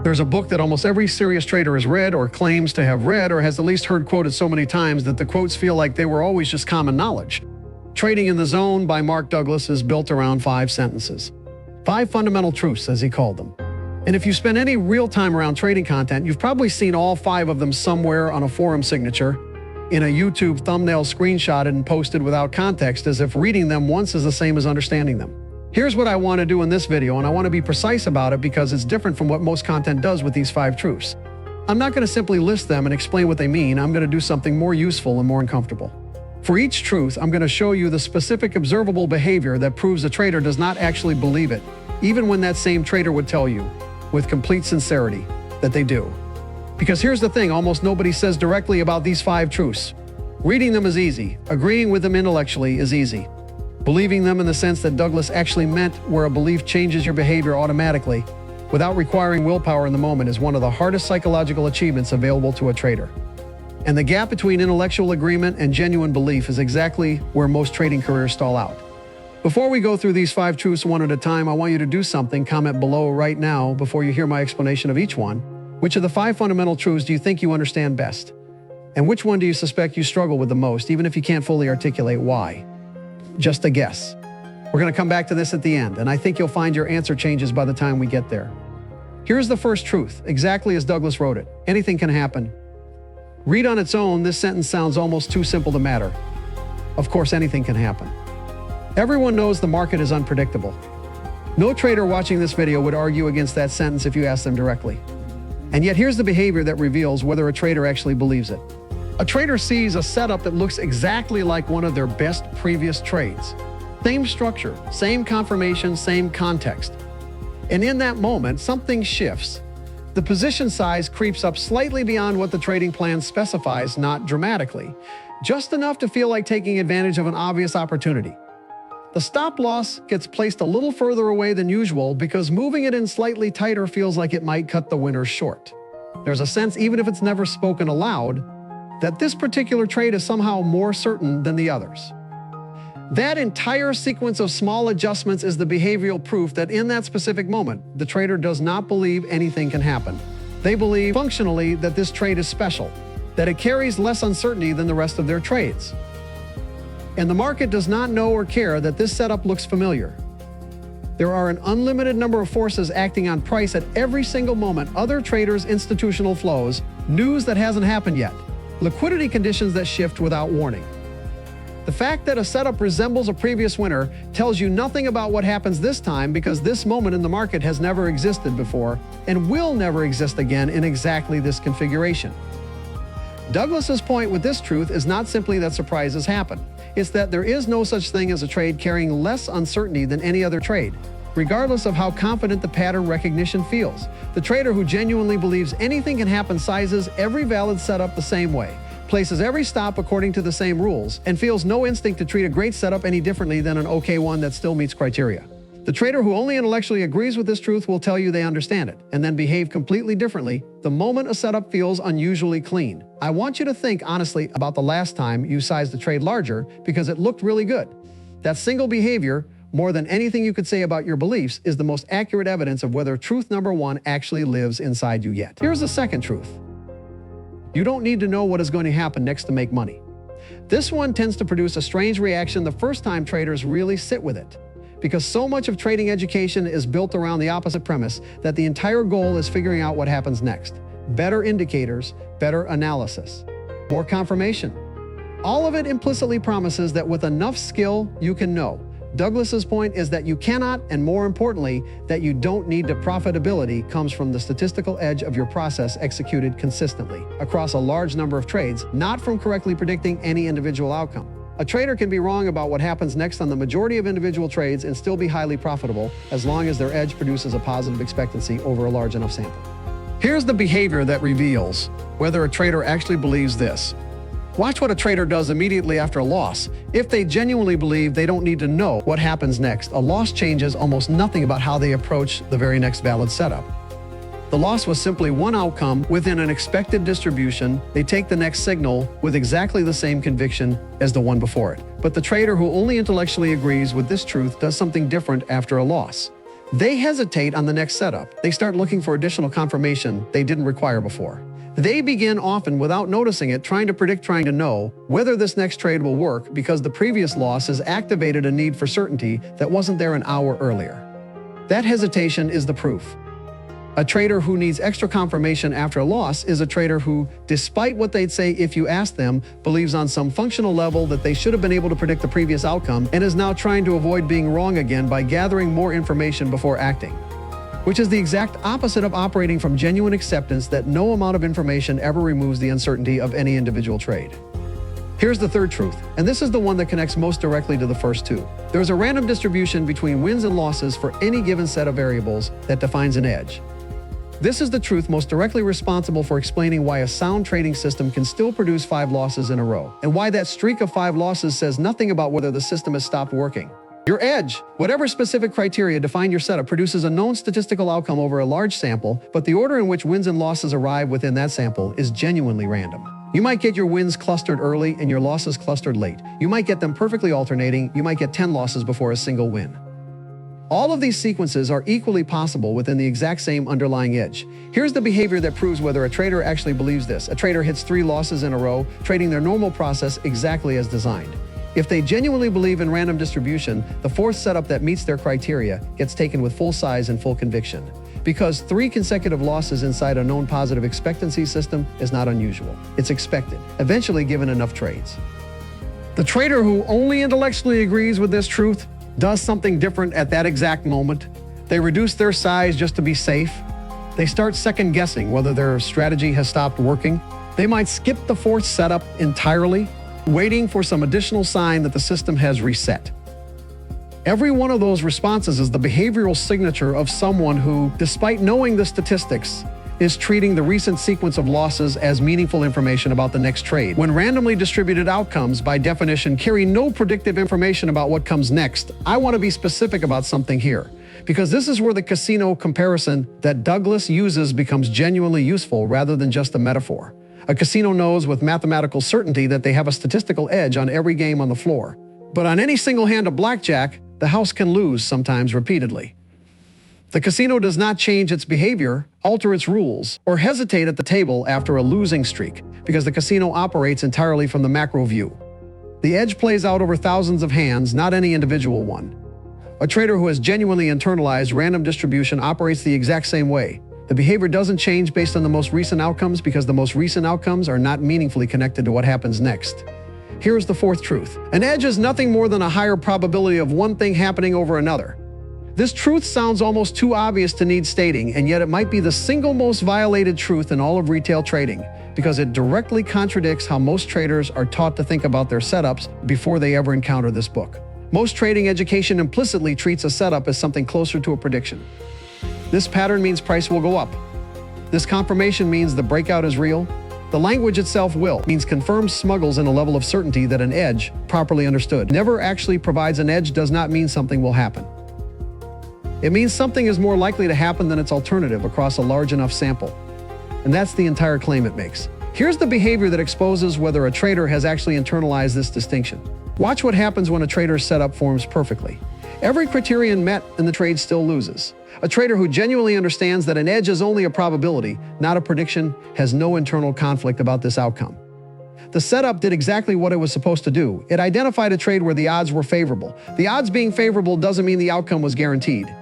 There's a book that almost every serious trader has read or claims to have read or has at least heard quoted so many times that the quotes feel like they were always just common knowledge. Trading in the Zone by Mark Douglas is built around 5 sentences. 5 fundamental truths, as he called them. And if you spend any real time around trading content, you've probably seen all 5 of them somewhere on a forum signature, in a YouTube thumbnail screenshotted and posted without context, as if reading them once is the same as understanding them. Here's what I want to do in this video, and I want to be precise about it because it's different from what most content does with these 5 truths. I'm not going to simply list them and explain what they mean. I'm going to do something more useful and more uncomfortable. For each truth, I'm going to show you the specific observable behavior that proves a trader does not actually believe it, even when that same trader would tell you, with complete sincerity, that they do. Because here's the thing almost nobody says directly about these 5 truths. Reading them is easy. Agreeing with them intellectually is easy. Believing them in the sense that Douglas actually meant, where a belief changes your behavior automatically, without requiring willpower in the moment, is one of the hardest psychological achievements available to a trader. And the gap between intellectual agreement and genuine belief is exactly where most trading careers stall out. Before we go through these 5 truths one at a time, I want you to do something. Comment below right now before you hear my explanation of each one. Which of the 5 fundamental truths do you think you understand best? And which one do you suspect you struggle with the most, even if you can't fully articulate why? Just a guess. We're going to come back to this at the end, and I think you'll find your answer changes by the time we get there. Here's the first truth, exactly as Douglas wrote it. Anything can happen. Read on its own, this sentence sounds almost too simple to matter. Of course, anything can happen. Everyone knows the market is unpredictable. No trader watching this video would argue against that sentence if you asked them directly. And yet here's the behavior that reveals whether a trader actually believes it. A trader sees a setup that looks exactly like one of their best previous trades. Same structure, same confirmation, same context. And in that moment, something shifts. The position size creeps up slightly beyond what the trading plan specifies, not dramatically, just enough to feel like taking advantage of an obvious opportunity. The stop loss gets placed a little further away than usual because moving it in slightly tighter feels like it might cut the winner short. There's a sense, even if it's never spoken aloud, that this particular trade is somehow more certain than the others. That entire sequence of small adjustments is the behavioral proof that in that specific moment, the trader does not believe anything can happen. They believe functionally that this trade is special, that it carries less uncertainty than the rest of their trades. And the market does not know or care that this setup looks familiar. There are an unlimited number of forces acting on price at every single moment: other traders, institutional flows, news that hasn't happened yet, liquidity conditions that shift without warning. The fact that a setup resembles a previous winner tells you nothing about what happens this time, because this moment in the market has never existed before and will never exist again in exactly this configuration. Douglas's point with this truth is not simply that surprises happen. It's that there is no such thing as a trade carrying less uncertainty than any other trade, regardless of how confident the pattern recognition feels. The trader who genuinely believes anything can happen sizes every valid setup the same way, places every stop according to the same rules, and feels no instinct to treat a great setup any differently than an okay one that still meets criteria. The trader who only intellectually agrees with this truth will tell you they understand it, and then behave completely differently the moment a setup feels unusually clean. I want you to think honestly about the last time you sized the trade larger because it looked really good. That single behavior, more than anything you could say about your beliefs, is the most accurate evidence of whether truth number 1 actually lives inside you yet. Here's the second truth. You don't need to know what is going to happen next to make money. This one tends to produce a strange reaction the first time traders really sit with it, because so much of trading education is built around the opposite premise, that the entire goal is figuring out what happens next. Better indicators, better analysis, more confirmation. All of it implicitly promises that with enough skill, you can know. Douglas's point is that you cannot, and more importantly, that you don't need to. Profitability comes from the statistical edge of your process executed consistently across a large number of trades, not from correctly predicting any individual outcome. A trader can be wrong about what happens next on the majority of individual trades and still be highly profitable, as long as their edge produces a positive expectancy over a large enough sample. Here's the behavior that reveals whether a trader actually believes this. Watch what a trader does immediately after a loss. If they genuinely believe they don't need to know what happens next, a loss changes almost nothing about how they approach the very next valid setup. The loss was simply one outcome within an expected distribution. They take the next signal with exactly the same conviction as the one before it. But the trader who only intellectually agrees with this truth does something different after a loss. They hesitate on the next setup. They start looking for additional confirmation they didn't require before. They begin often without noticing it, trying to know whether this next trade will work because the previous loss has activated a need for certainty that wasn't there an hour earlier. That hesitation is the proof. A trader who needs extra confirmation after a loss is a trader who, despite what they'd say if you ask them, believes on some functional level that they should have been able to predict the previous outcome and is now trying to avoid being wrong again by gathering more information before acting. Which is the exact opposite of operating from genuine acceptance that no amount of information ever removes the uncertainty of any individual trade. Here's the third truth, and this is the one that connects most directly to the first two. There's a random distribution between wins and losses for any given set of variables that defines an edge. This is the truth most directly responsible for explaining why a sound trading system can still produce 5 losses in a row, and why that streak of 5 losses says nothing about whether the system has stopped working. Your edge, whatever specific criteria define your setup, produces a known statistical outcome over a large sample, but the order in which wins and losses arrive within that sample is genuinely random. You might get your wins clustered early and your losses clustered late. You might get them perfectly alternating. You might get 10 losses before a single win. All of these sequences are equally possible within the exact same underlying edge. Here's the behavior that proves whether a trader actually believes this. A trader hits 3 losses in a row, trading their normal process exactly as designed. If they genuinely believe in random distribution, the 4th setup that meets their criteria gets taken with full size and full conviction. Because 3 consecutive losses inside a known positive expectancy system is not unusual. It's expected, eventually given enough trades. The trader who only intellectually agrees with this truth does something different at that exact moment. They reduce their size just to be safe. They start second guessing whether their strategy has stopped working. They might skip the 4th setup entirely, waiting for some additional sign that the system has reset. Every one of those responses is the behavioral signature of someone who, despite knowing the statistics, is treating the recent sequence of losses as meaningful information about the next trade, when randomly distributed outcomes, by definition, carry no predictive information about what comes next. I want to be specific about something here, because this is where the casino comparison that Douglas uses becomes genuinely useful rather than just a metaphor. A casino knows with mathematical certainty that they have a statistical edge on every game on the floor. But on any single hand of blackjack, the house can lose, sometimes repeatedly. The casino does not change its behavior, alter its rules, or hesitate at the table after a losing streak, because the casino operates entirely from the macro view. The edge plays out over thousands of hands, not any individual one. A trader who has genuinely internalized random distribution operates the exact same way. The behavior doesn't change based on the most recent outcomes because the most recent outcomes are not meaningfully connected to what happens next. Here's the 4th truth. An edge is nothing more than a higher probability of one thing happening over another. This truth sounds almost too obvious to need stating, and yet it might be the single most violated truth in all of retail trading, because it directly contradicts how most traders are taught to think about their setups before they ever encounter this book. Most trading education implicitly treats a setup as something closer to a prediction. This pattern means price will go up. This confirmation means the breakout is real. The language itself means confirmed smuggles in a level of certainty that an edge, properly understood, never actually provides. An edge does not mean something will happen. It means something is more likely to happen than its alternative across a large enough sample. And that's the entire claim it makes. Here's the behavior that exposes whether a trader has actually internalized this distinction. Watch what happens when a trader's setup forms perfectly. Every criterion met and the trade still loses. A trader who genuinely understands that an edge is only a probability, not a prediction, has no internal conflict about this outcome. The setup did exactly what it was supposed to do. It identified a trade where the odds were favorable. The odds being favorable doesn't mean the outcome was guaranteed.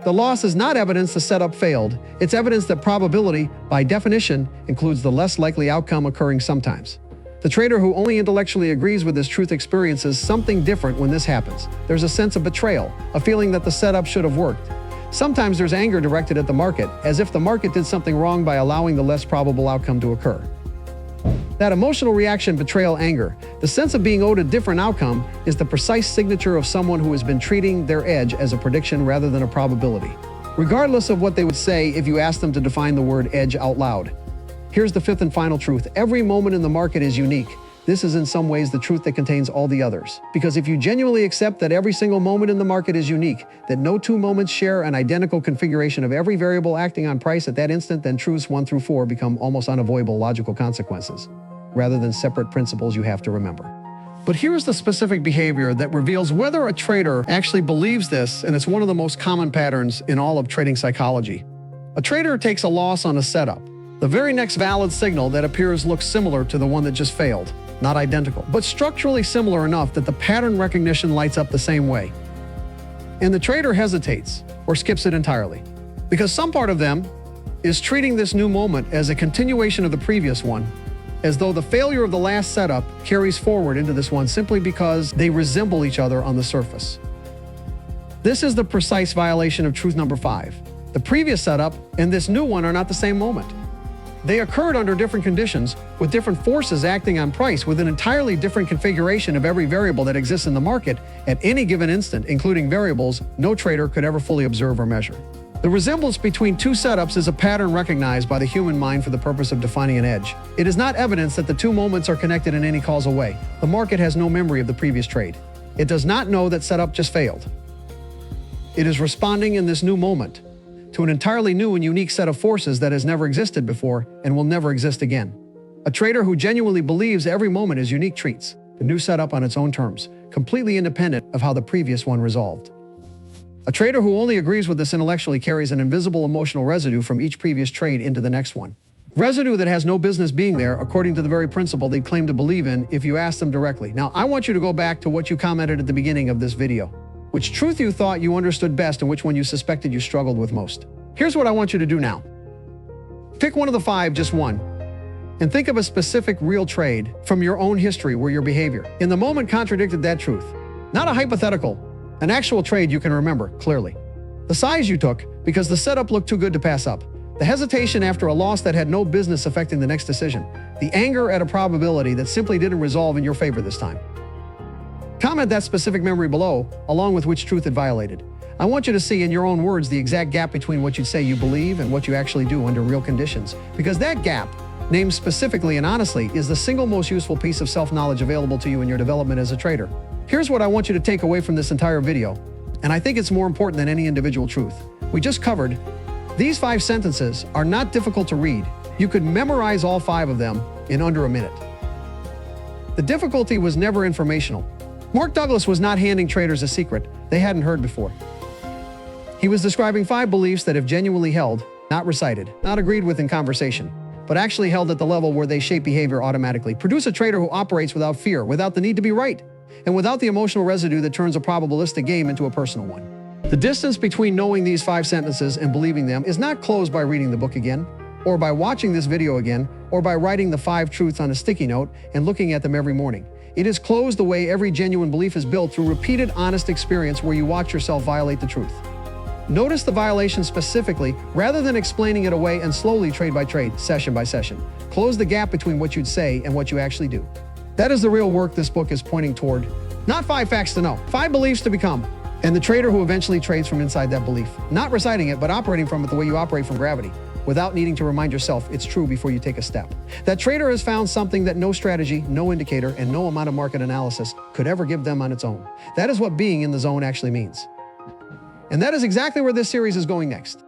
The loss is not evidence the setup failed. It's evidence that probability, by definition, includes the less likely outcome occurring sometimes. The trader who only intellectually agrees with this truth experiences something different when this happens. There's a sense of betrayal, a feeling that the setup should have worked. Sometimes there's anger directed at the market, as if the market did something wrong by allowing the less probable outcome to occur. That emotional reaction, betrayal, anger, the sense of being owed a different outcome, is the precise signature of someone who has been treating their edge as a prediction rather than a probability, regardless of what they would say if you asked them to define the word edge out loud. Here's the 5th and final truth. Every moment in the market is unique. This is in some ways the truth that contains all the others. Because if you genuinely accept that every single moment in the market is unique, that no 2 moments share an identical configuration of every variable acting on price at that instant, then truths 1 through 4 become almost unavoidable logical consequences, rather than separate principles you have to remember. But here's the specific behavior that reveals whether a trader actually believes this, and it's one of the most common patterns in all of trading psychology. A trader takes a loss on a setup. The very next valid signal that appears looks similar to the one that just failed. Not identical, but structurally similar enough that the pattern recognition lights up the same way. And the trader hesitates or skips it entirely, because some part of them is treating this new moment as a continuation of the previous one, as though the failure of the last setup carries forward into this one simply because they resemble each other on the surface. This is the precise violation of truth number 5. The previous setup and this new one are not the same moment. They occurred under different conditions, with different forces acting on price, with an entirely different configuration of every variable that exists in the market at any given instant, including variables no trader could ever fully observe or measure. The resemblance between two setups is a pattern recognized by the human mind for the purpose of defining an edge. It is not evidence that the two moments are connected in any causal way. The market has no memory of the previous trade. It does not know that setup just failed. It is responding in this new moment to an entirely new and unique set of forces that has never existed before and will never exist again. A trader who genuinely believes every moment is unique treats the new setup on its own terms, completely independent of how the previous one resolved. A trader who only agrees with this intellectually carries an invisible emotional residue from each previous trade into the next one. Residue that has no business being there, according to the very principle they claim to believe in if you ask them directly. Now, I want you to go back to what you commented at the beginning of this video. Which truth you thought you understood best and which one you suspected you struggled with most. Here's what I want you to do now. Pick one of the 5, just one, and think of a specific real trade from your own history where your behavior in the moment contradicted that truth. Not a hypothetical, an actual trade you can remember clearly. The size you took because the setup looked too good to pass up. The hesitation after a loss that had no business affecting the next decision. The anger at a probability that simply didn't resolve in your favor this time. Comment that specific memory below, along with which truth it violated. I want you to see in your own words the exact gap between what you say you believe and what you actually do under real conditions. Because that gap, named specifically and honestly, is the single most useful piece of self-knowledge available to you in your development as a trader. Here's what I want you to take away from this entire video, and I think it's more important than any individual truth. We just covered, these 5 sentences are not difficult to read. You could memorize all 5 of them in under a minute. The difficulty was never informational. Mark Douglas was not handing traders a secret they hadn't heard before. He was describing 5 beliefs that if genuinely held, not recited, not agreed with in conversation, but actually held at the level where they shape behavior automatically, produce a trader who operates without fear, without the need to be right, and without the emotional residue that turns a probabilistic game into a personal one. The distance between knowing these 5 sentences and believing them is not closed by reading the book again, or by watching this video again, or by writing the 5 truths on a sticky note and looking at them every morning. It is closed the way every genuine belief is built, through repeated, honest experience where you watch yourself violate the truth. Notice the violation specifically, rather than explaining it away, and slowly, trade by trade, session by session, close the gap between what you'd say and what you actually do. That is the real work this book is pointing toward. Not 5 facts to know, 5 beliefs to become, and the trader who eventually trades from inside that belief. Not reciting it, but operating from it the way you operate from gravity, without needing to remind yourself it's true before you take a step. That trader has found something that no strategy, no indicator, and no amount of market analysis could ever give them on its own. That is what being in the zone actually means. And that is exactly where this series is going next.